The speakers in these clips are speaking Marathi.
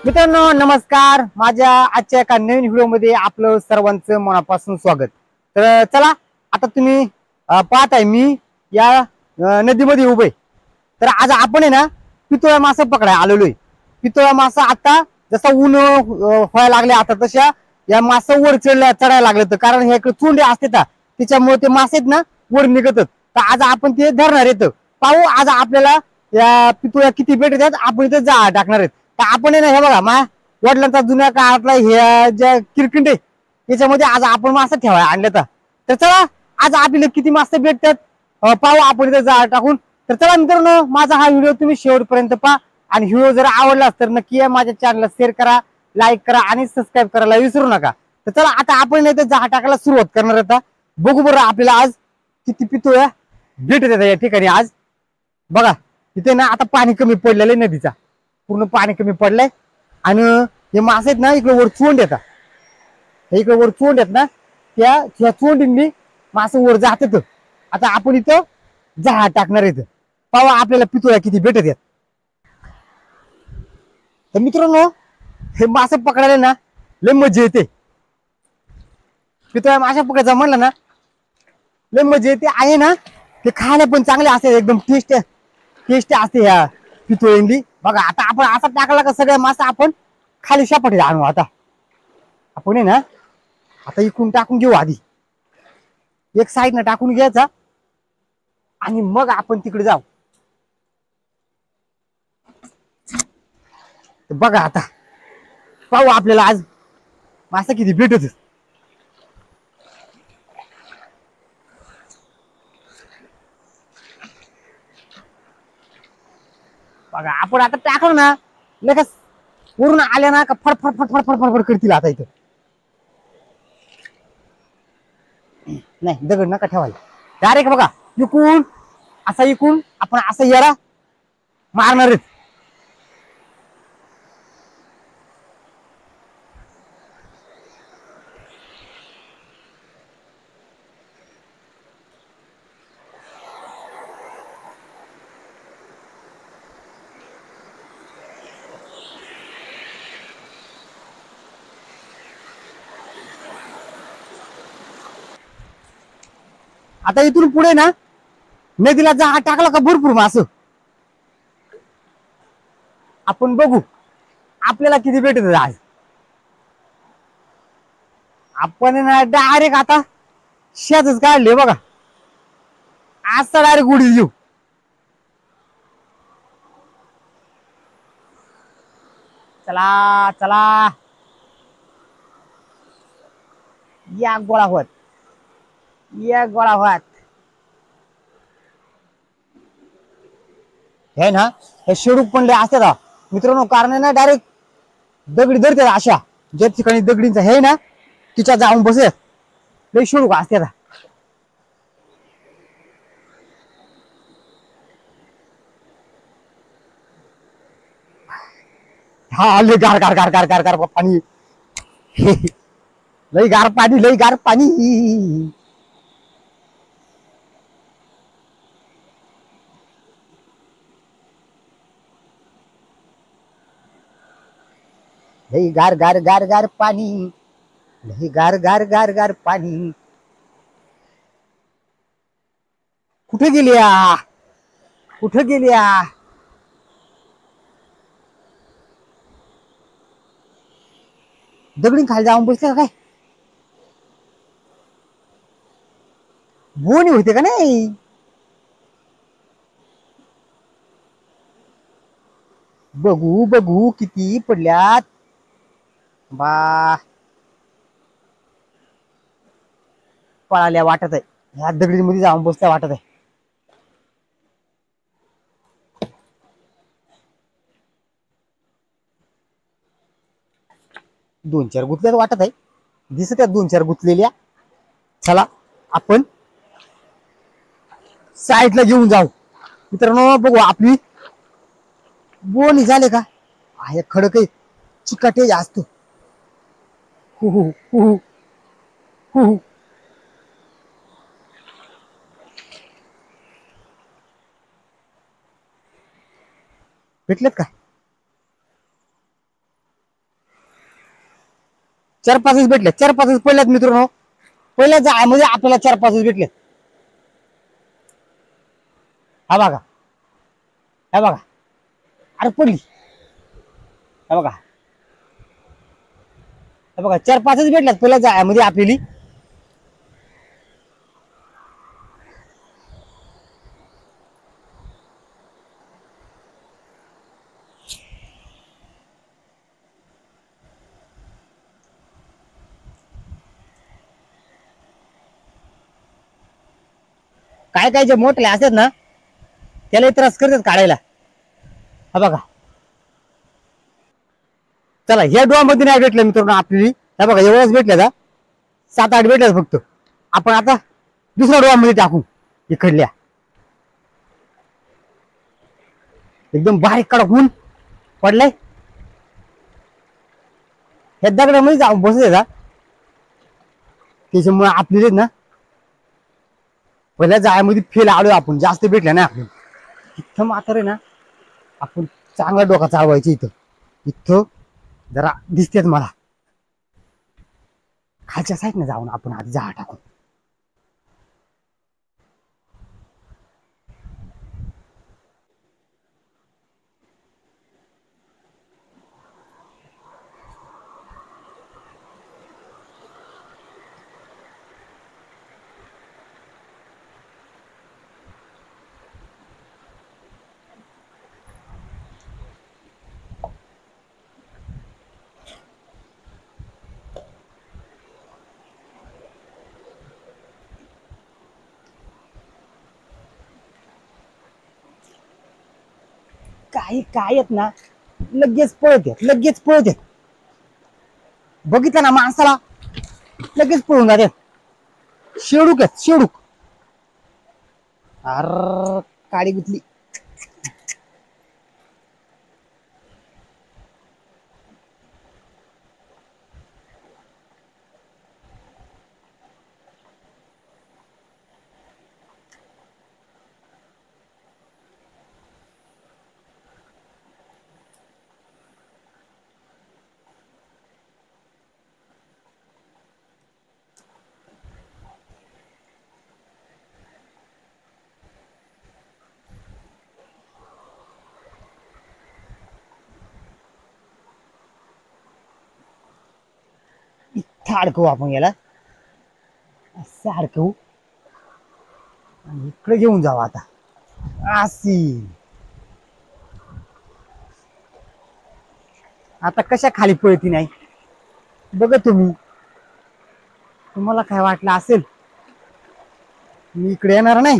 मित्रांनो नमस्कार. माझ्या आजच्या एका नवीन व्हिडिओमध्ये आपलं सर्वांचं मनापासून स्वागत. तर चला आता तुम्ही पाहताय मी या नदीमध्ये उभे. तर आज आपण आहे ना पितोळा मासा पकडायला आलेलो आहे. पितोळा मासा आता जसा ऊन व्हायला लागले आता तशा या मासा वर चढायला लागले. तर कारण हे चोंडे असते त्याच्यामुळे ते मासे आहेत ना वर निघतात. तर आज आपण ते धरणार आहेत. पाहू आज आपल्याला या पितोळ्या किती भेटतात. आपण इथे जा टाकणार आहेत. तर आपण आहे ना हे बघा मा वडिलांचा जुन्या काळातला हे ज्या किरकिंडे याच्यामध्ये आज आपण मासा ठेवाय आणले. तर चला आज आपल्याला किती मासे भेटतात पाहू आपण इथे जा टाकून. तर चला मित्रांनो माझा हा व्हिडिओ तुम्ही शेवटपर्यंत पहा आणि व्हिडिओ जर आवडला तर नक्की माझ्या चॅनलला शेअर करा, लाईक करा आणि सबस्क्राईब करायला विसरू नका. तर चला आता आपण इथे जा टाकायला सुरुवात करणार आता. बघू बरं आपल्याला आज किती पितोळ्या भेटत या ठिकाणी. आज बघा इथे ना आता पाणी कमी पडलेलं आहे, नदीचा पूर्ण पाणी कमी पडलंय आणि हे मासे आहेत ना इकडे वर चोंड येतात. इकडे वर चोंड येत ना त्या चोंडींनी मासे वर जातात. आता आपण इथं जहाज टाकणार आहेत. पावा आपल्याला पितोळ्या किती भेटत आहेत. तर मित्रांनो हे मासे पकडायला ना लय मजा येते. पितोळ्या मासे पकडायचं म्हणलं ना लय मजा येते आहे ना. ते खायला पण चांगले असते, एकदम टेस्ट असते ह्या पितोळ्यांनी. बघा आता आपण असा टाकला का सगळ्या मासा आपण खाली शापाटीला आणू. आता आपण आहे ना आता इकडून टाकून घेऊ. आधी एक साईडनं टाकून घ्यायचा आणि मग आपण तिकडे जाऊ. बघा आता पाहू आपल्याला आज मासा किती भेटत. बघा आपण आता टाकलं ना लगेच वरून आल्या ना का फडफड फडफड फडफड करतील. आता इथं नाही दगड नका ठेवायला. डायरेक्ट बघा इकून असा इकून आपण असं येरा मारणार आहेत. आता इथून पुढे ना नदीला जा टाकला का भरपूर मास आपण बघू आपल्याला किती भेटत आज. आपण ना डायरेक्ट आता शेतच काढले बघा. आज तर डायरेक्ट उडी देऊ. चला चला या गोळा होत या गोळा होत. हे ना हे शेडूक पण लय असतात मित्रांनो. कारण ना डायरेक्ट दगडी धरतात अशा ज्या ठिकाणी दगडींचा हे ना तिच्या जाऊन बसत लय शेडूक असतात. हा लय गार गार गार गार गार गार पाणी. लय गार पाणी लय गार पाणी. लय गार गार गार गार पाणी. लय गार गार गार गार पाणी. कुठे गेल्या कुठे गेल्या. दगडी खाली जाऊन बसल्या काय. बोनी होते का नाही. बघू बघू किती पडल्यात. बा पळाल्या वाटत आहे. ह्या दगडीमध्ये जाऊन बसल्या वाटत आहे. दोन चार गुतल्यात वाटत आहे. दिसत आहेत दोन चार गुतलेल्या. चला आपण साईडला घेऊन जाऊ. मित्रांनो बघू आपली बोनी झाले का. आहे खडक आहे चिकाटे जास्त. हु हु हु हु हु. भेटलेत का. 4-5 भेटले, 4-5 पडल्यात मित्रांनो. पहिल्या जाळ्यामध्ये आपल्याला 4-5 भेटले. हा बघा, हा बघा, अरे पडली. हा बघा, हा बघा, 4-5 भेटल्यात पहिल्या जाळ्यामध्ये आपल्याला. काय काय जे मोठे असतात ना त्याला त्रास करतात काढायला. हा बघा, चला ह्या डोळा मध्ये नाही भेटलं मित्रांनो आपली. हा बघा एवढंच भेटलं का, 7-8 भेटल्यात फक्त. आपण आता दुसऱ्या डोळा मध्ये टाकू. इकडल्या एकदम बारीक कडक ऊन पडलाय. ह्या दगडामध्ये जाऊन बसले का त्याच्यामुळे आपल्याला ना पहिल्या जाळ्यामध्ये फेल आलोय आपण. जास्त भेटल्या ना आपण इथं मात्र ना आपण चांगला डोका चालवायचं. इथं इथं जरा दिसतेच मला. खालच्या साईडने जाऊन आपण आधी जाळा टाकू. काही काय येत ना लगेच पळत येत, लगेच पळत येत. बघितलं ना माणसाला लगेच पळून जाते. शेडूक आहेत शेडूक. अर काळी गुतली. इथं अडकवू आपण याला, असं अडकवू आणि इकडे घेऊन जाऊ. आता अशी आता कशा खाली पळती नाही बघा तुम्ही. तुम्हाला काय वाटलं असेल मी इकडे येणार नाही.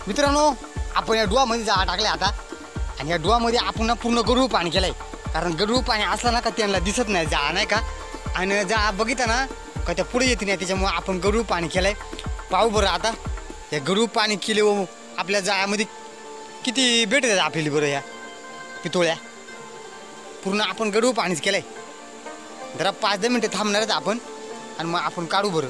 मित्रांनो आपण या डुवामध्ये जाळा टाकलाय आता. आणि या डुवामध्ये आपण पूर्ण गढूळ पाणी केलंय. कारण गढूळ पाणी असलं ना का त्यांना दिसत नाही जाळा नाही का. आणि जाळा बघितला ना का त्या पुढे येते नाही. त्याच्यामुळे आपण गढूळ पाणी केलंय. पाहू बरं आता या गढूळ पाणी केले आपल्या जाळ्यामध्ये किती भेटत आपल्याला बरं. या पितोळ्या पूर्ण आपण गढूळ पाणीच केलंय. जरा 5-10 मिनिटं थांबणार आहेत आपण आणि मग आपण काढू बरं.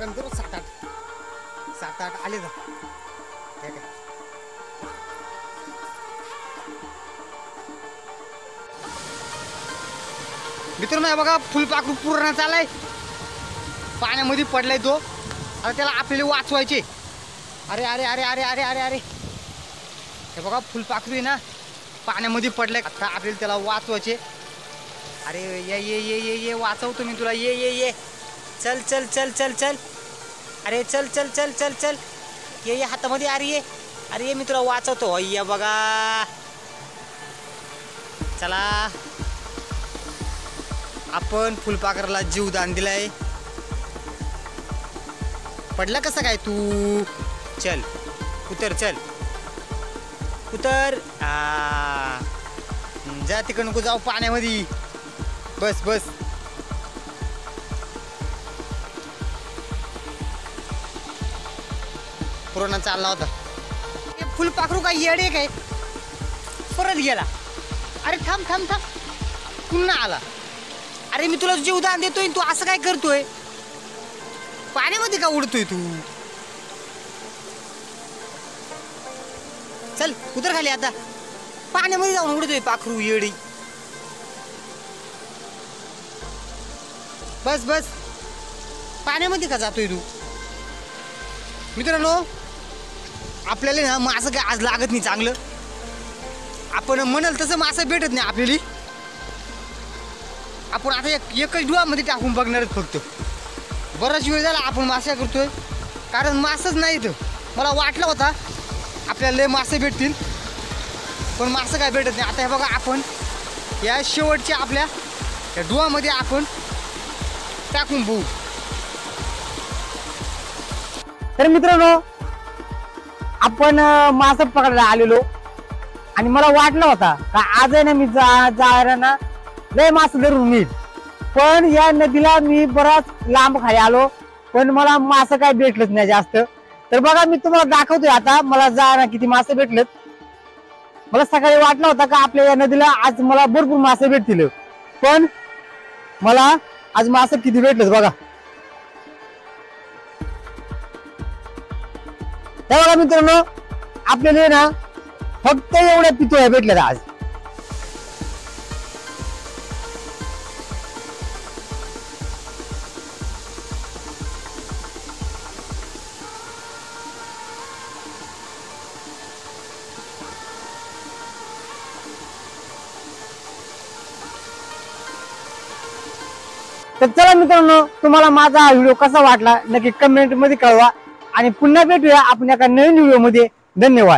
नंतर 7-8 आले जा. हे काय मित्रांनो, बघा फुलपाखरू पूर्ण चालाय, पाण्यामध्ये पडलाय तो. आता त्याला आपल्याला वाचवायचे. अरे अरे अरे अरे अरे अरे अरे हे बघा फुलपाखरू आहे ना, पाण्यामध्ये पडलाय. आता आपल्याला त्याला वाचवायचे. अरे ये ये ये ये ये वाचवतो मी तुला. ये ये ये चल चल चल चल चल. अरे चल चल चल चल चल. ये ये हातामध्ये. अरे ये, अरे ये मी तुला वाचवतो. अय्या बघा, चला आपण फुलपाखराला जीवदान दिलाय. पडला कसं काय तू? चल उतर, चल उतर. जा तिकडं, नको जाऊ पाण्यामध्ये. बस बस. पुराणा चालला होता. फुलपाखरू काय येडे काय? परत गेला. अरे थांब थांब थांब, पुन्हा आला. अरे मी तुला जीवदान देतोय, तू असं काय करतोय? पाण्यामध्ये का उडतोय तू? चल उतर खाली. आता पाण्यामध्ये जाऊन उडतोय पाखरू येडी. बस बस, पाण्यामध्ये का जातोय तू? मित्रांनो, आपल्याला ना मासं काय आज लागत नाही चांगलं. आपण म्हणाल तसं मासं भेटत नाही आपल्याला. आपण आता एकच डुवामध्ये टाकून बघणार फक्त. बराच वेळ झाला आपण मासा करतोय, कारण मासच नाही इथं. मला वाटलं होता आपल्याला लय मासे भेटतील, पण मासं काय भेटत नाही. आता हे बघा, आपण या शेवटच्या आपल्या या डुवामध्ये आपण टाकून बघू. तर मित्रांनो, आपण मासा पकडायला आलेलो आणि मला वाटलं होता का आज आहे ना मी जायला ना लय मासे धरून येईल. पण या नदीला मी बराच लांब खाली आलो, पण मला मासे काय भेटलंच नाही जास्त. तर बघा मी तुम्हाला दाखवतोय आता मला जायला किती मासे भेटलेत. मला सकाळी वाटलं होतं का आपल्या या नदीला आज मला भरपूर मासे भेटतील, पण मला आज मासे किती भेटलेत बघा. हे बघा मित्रांनो, आपल्याला ना फक्त एवढ्या पितोळ्या भेटल्यात आज. तर चला मित्रांनो, तुम्हाला माझा हा व्हिडिओ कसा वाटला नक्की कमेंट मध्ये कळवा. आणि पुन्हा भेटूया आपण एका नवीन व्हिडिओ मध्ये. धन्यवाद.